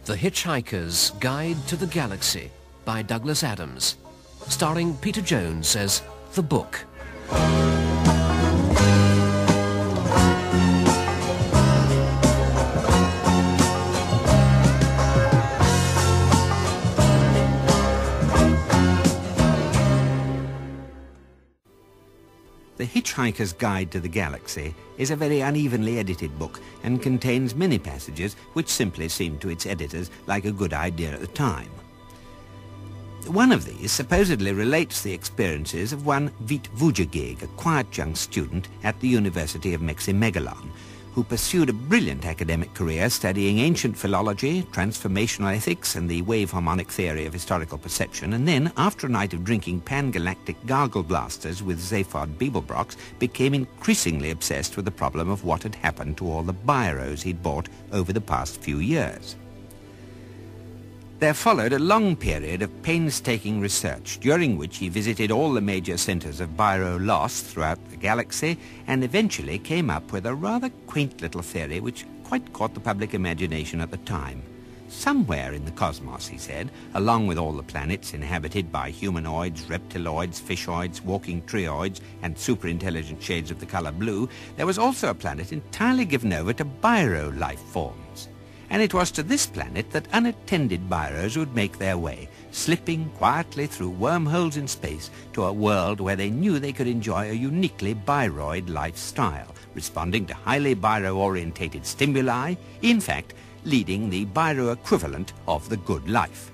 The Hitchhiker's Guide to the Galaxy by Douglas Adams, starring Peter Jones as the Book. The Hitchhiker's Guide to the Galaxy is a very unevenly edited book and contains many passages which simply seemed to its editors like a good idea at the time. One of these supposedly relates the experiences of one Veet Voojagig, a quiet young student at the University of Meximegalon, who pursued a brilliant academic career studying ancient philology, transformational ethics, and the wave harmonic theory of historical perception, and then, after a night of drinking pan-galactic gargle blasters with Zaphod Beeblebrox, became increasingly obsessed with the problem of what had happened to all the biros he'd bought over the past few years. There followed a long period of painstaking research, during which he visited all the major centres of biro loss throughout the galaxy and eventually came up with a rather quaint little theory which quite caught the public imagination at the time. Somewhere in the cosmos, he said, along with all the planets inhabited by humanoids, reptiloids, fishoids, walking trioids, and superintelligent shades of the colour blue, there was also a planet entirely given over to biro life forms. And it was to this planet that unattended biros would make their way, slipping quietly through wormholes in space to a world where they knew they could enjoy a uniquely biroid lifestyle, responding to highly biro-orientated stimuli, in fact, leading the biro equivalent of the good life.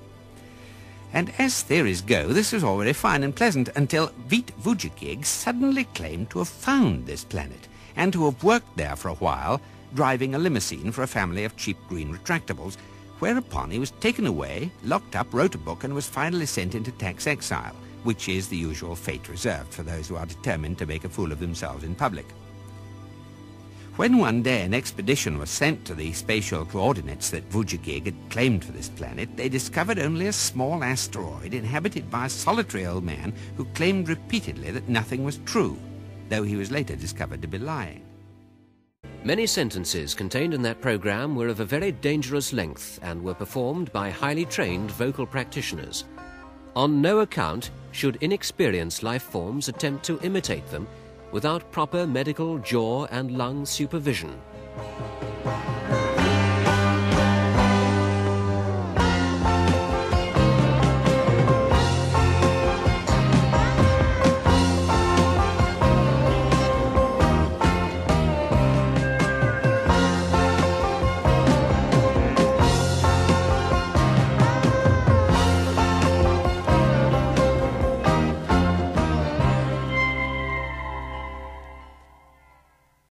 And as theories go, this was all very fine and pleasant until Veet Voojagig suddenly claimed to have found this planet and to have worked there for a while, driving a limousine for a family of cheap green retractables, whereupon he was taken away, locked up, wrote a book, and was finally sent into tax exile, which is the usual fate reserved for those who are determined to make a fool of themselves in public. When one day an expedition was sent to the spatial coordinates that Voojagig had claimed for this planet, they discovered only a small asteroid inhabited by a solitary old man who claimed repeatedly that nothing was true, though he was later discovered to be lying. Many sentences contained in that program were of a very dangerous length and were performed by highly trained vocal practitioners. On no account should inexperienced life forms attempt to imitate them without proper medical jaw and lung supervision.